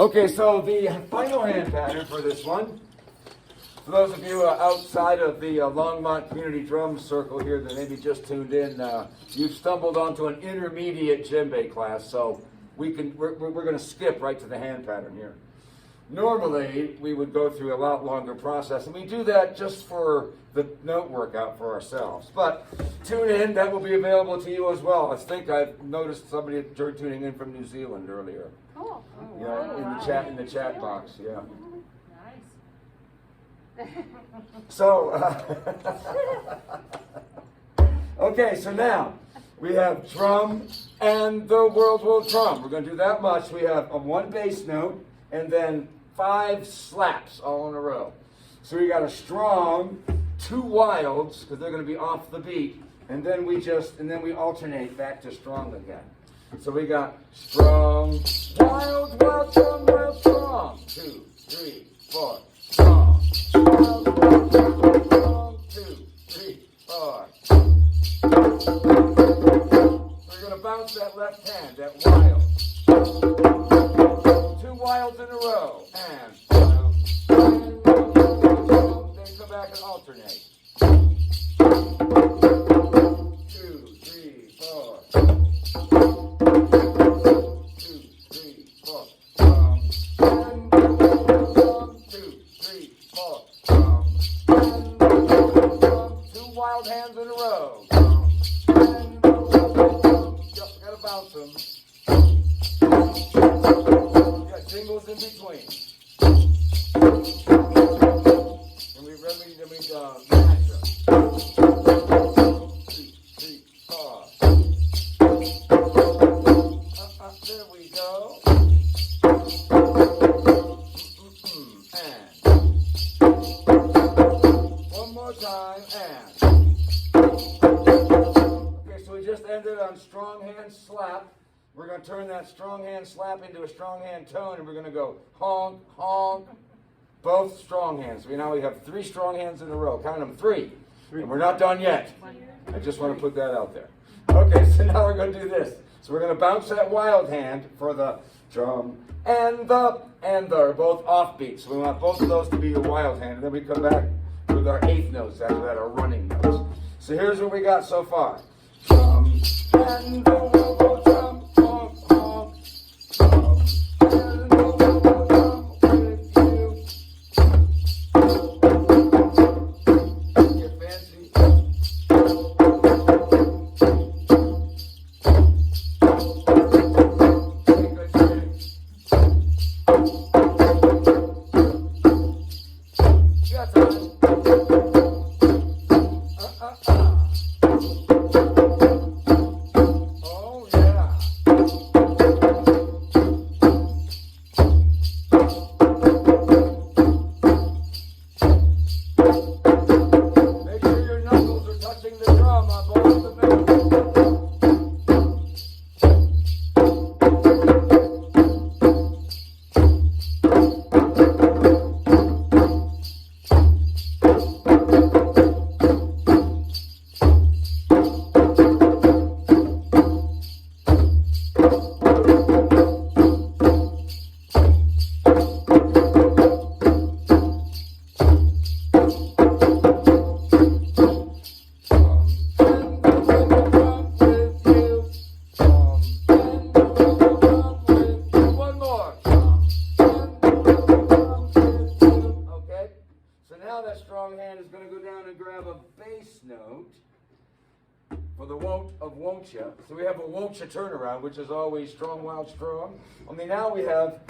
Okay, so the final hand pattern for this one, for those of you outside of the Longmont Community Drum Circle here that maybe just tuned in, you've stumbled onto an intermediate djembe class, so we're going to skip right to the hand pattern here. Normally, we would go through a lot longer process, and we do that just for the note workout for ourselves. But tune in, that will be available to you as well. I think I've noticed somebody tuning in from New Zealand earlier. Cool. Yeah, in the chat box, yeah. Nice. So, okay, so now we have drum and the world will drum. We're going to do that much. We have one bass note and then 5 slaps all in a row. So we got a strong, 2 wilds because they're going to be off the beat, and then we alternate back to strong again. So we got strong, wild, wild, strong. 2, 3, 4. Strong, wild, wild, strong. 2, 3, 4. So we're going to bounce that left hand, that wild. 2 wilds in a row. And wild, and then come back and alternate. 2, 3, 4. 2, 3, 4. 2, 3, 4. 2 wild hands in a row. Just gotta bounce them. You got jingles in between. And we match them. 2, 3, 4. There we go. And one more time, and. Okay, so we just ended on strong hand slap. We're going to turn that strong hand slap into a strong hand tone, and we're going to go honk, honk, both strong hands. Now we have 3 strong hands in a row. Count them, 3. And we're not done yet. I just want to put that out there. Okay, so now we're going to do this. So we're going to bounce that wild hand for the drum and the both offbeats. So we want both of those to be your wild hand, and then we come back with our 8th notes after that, our running notes. So here's what we got so far. Drum and the world will drum, honk, honk. Drum and the world will drum with you. Get fancy. So we have a won't-ya turnaround, which is always strong, wild, strong. Only now we have,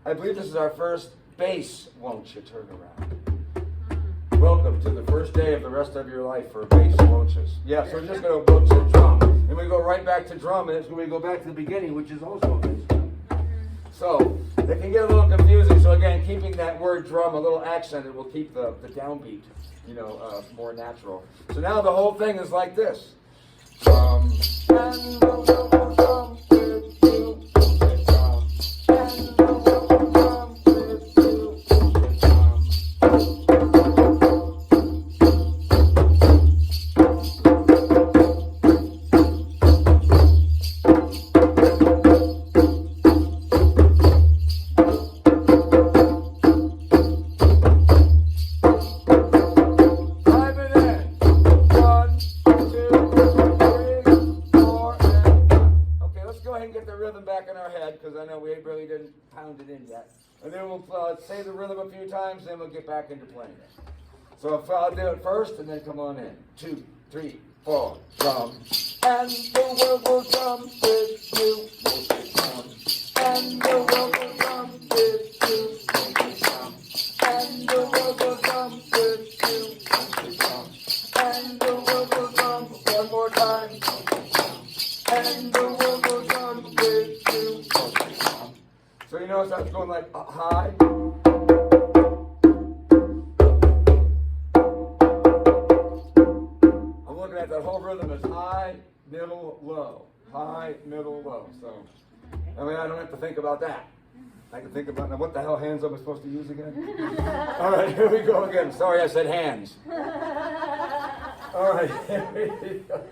I believe this is our first bass won't-ya turnaround. Welcome to the first day of the rest of your life for bass won't-yas. Yeah, so we're just going to won't-ya drum. And we go right back to drum, and it's when we go back to the beginning, which is also a bass drum. So it can get a little confusing. So again, keeping that word drum a little accented will keep the downbeat, more natural. So now the whole thing is like this. Drum and the world will drum with you. Drum and the world will drum with you. Drum. pound it in yet. And then we'll say the rhythm a few times, then we'll get back into playing it. So if I'll do it first, and then come on in. 2, 3, 4, drum. And the world will drum with you, drum. And the world will drum with you, drum. And the world will drum with you, drum. And the world will drum one more time. And the world will drum with you, drum. So you notice that's going like high. I'm looking at that whole rhythm as high, middle, low. High, middle, low. So, I mean, I don't have to think about that. I can think about, now what the hell hands am I supposed to use again? All right, here we go again. Sorry, I said hands. All right, here we go.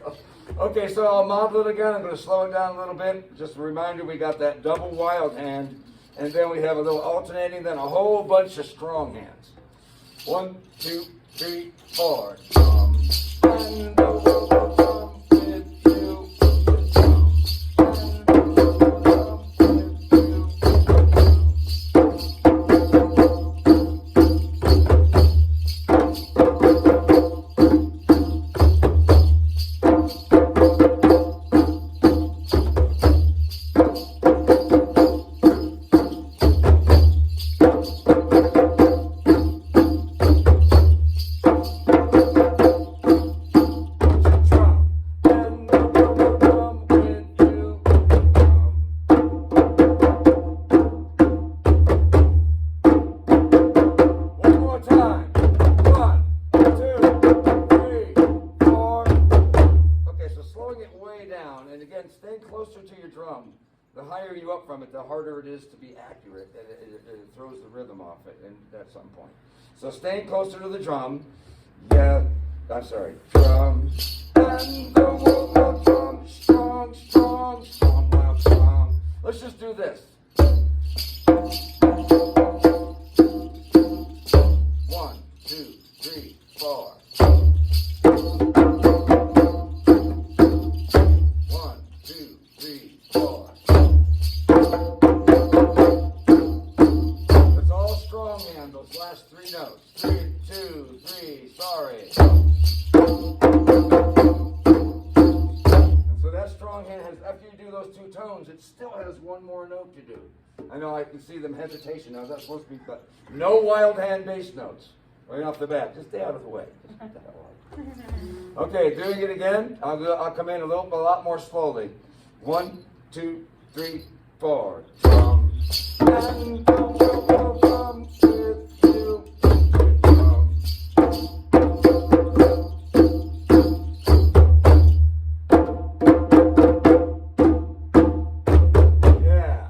Okay, so I'll model it again. I'm going to slow it down a little bit. Just a reminder, we got that double wild hand, and then we have a little alternating, then a whole bunch of strong hands. 1, 2, 3, 4. Drum. And the world will drum with you. Drum. And the world will drum with you. The higher you up from it, the harder it is to be accurate, and it throws the rhythm off it and at some point. So staying closer to the drum, drum, and the world will drum, strong, strong, strong, loud, strong. Let's just do this. 1, 2, 3, 4. 1, 2, 3, 4. Those last 3 notes. 3, 2, 3, sorry. And so that strong hand has, after you do those 2 tones, it still has 1 more note to do. I know I can see them hesitation. Now that's supposed to be cut. No wild hand bass notes right off the bat. Just stay out of the way. Okay, doing it again. I'll come in a lot more slowly. 1, 2, 3, 4. Drum. And the world will drum with you. Drum. Yeah.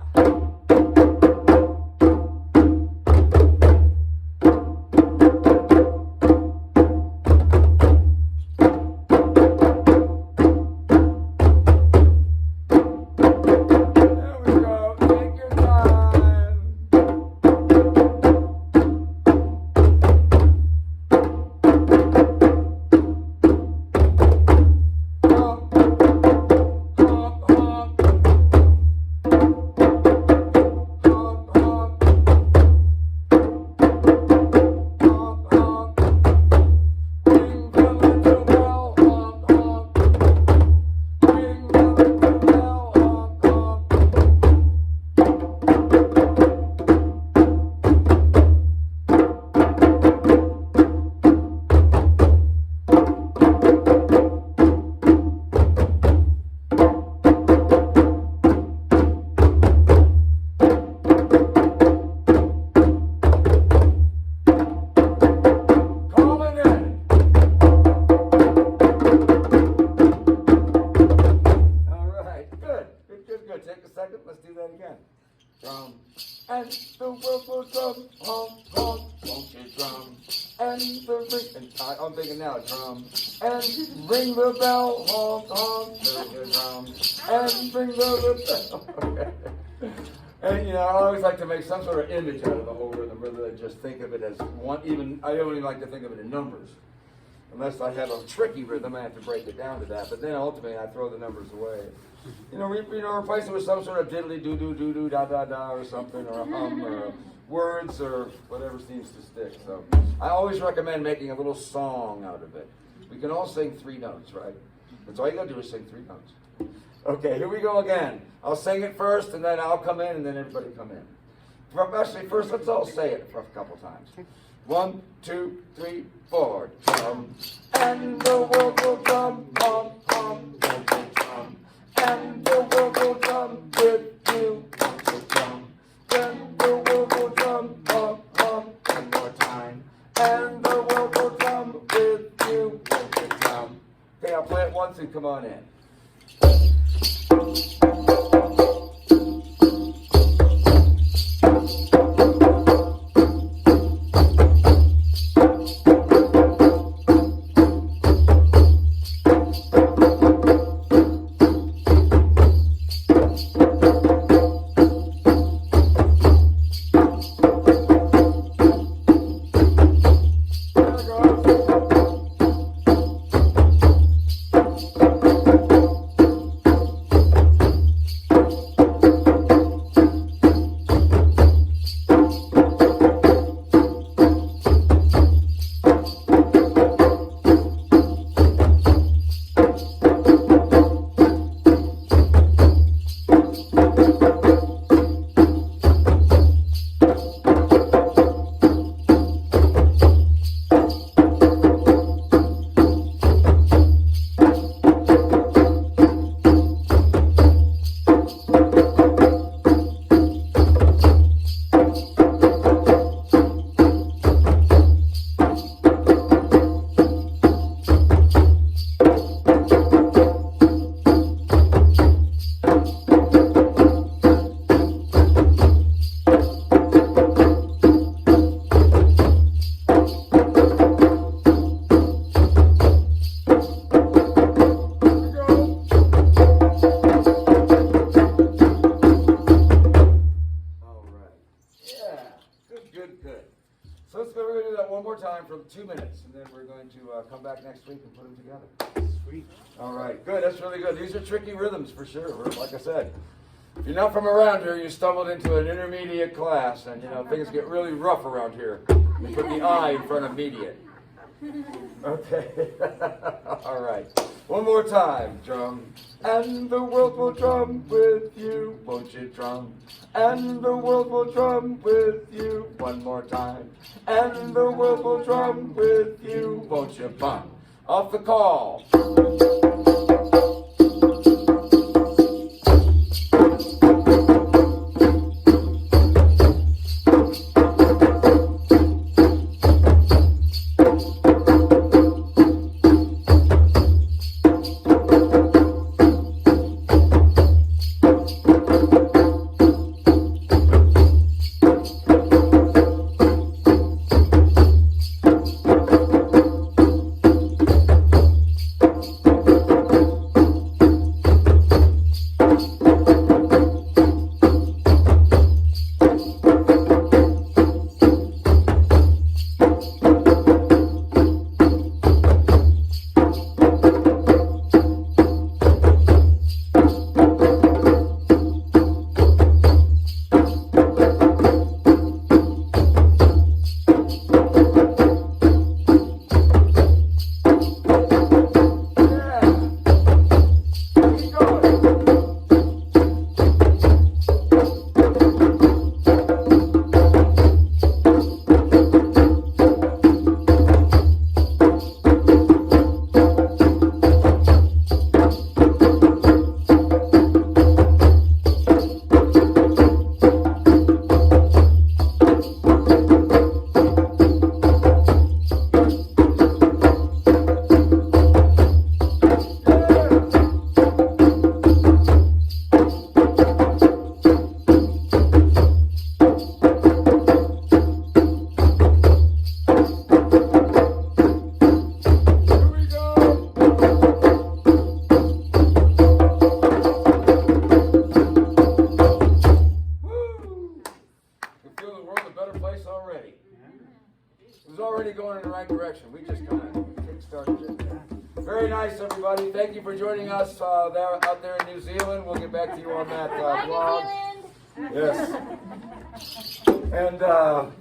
Drum, and the world will drum, honk, honk, won't you drum, and the ring, and I'm thinking now, drum, and ring the bell, honk, honk, ring the drum, and ring the bell. Okay. And I always like to make some sort of image out of the whole rhythm, rather than just think of it as one, I don't even like to think of it in numbers. Unless I have a tricky rhythm, I have to break it down to that. But then ultimately, I throw the numbers away. Replace it with some sort of diddly doo doo doo doo da da da or something, or a hum, or words, or whatever seems to stick. So I always recommend making a little song out of it. We can all sing 3 notes, right? That's all you gotta do is sing 3 notes. Okay, here we go again. I'll sing it first, and then I'll come in, and then everybody come in. Actually, first, let's all say it for a couple times. 1, 2, 3, 4. Drum, and the world will drum, pom, pom, drum, drum. And the world will drum with you, drum. And the world will drum, pom, pom, one more time. And the world will drum with you, drum. Okay, I'll play it once and come on in. For 2 minutes, and then we're going to come back next week and put them together. Sweet. All right, good. That's really good. These are tricky rhythms for sure. Like I said, if you're not from around here, you stumbled into an intermediate class, and things get really rough around here. We put the I in front of mediate. Okay. All right. One more time. Drum. And the world will drum with you. Won't you drum? And the world will drum with you. One more time. And the world will drum with you. Won't you bum? Off the call. already going in the right direction. We just kind of started yet. Very nice, everybody. Thank you for joining us out there in New Zealand. We'll get back to you on that vlog. Yes. And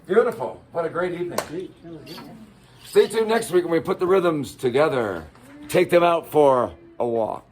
beautiful. What a great evening. Stay tuned next week when we put the rhythms together. Take them out for a walk.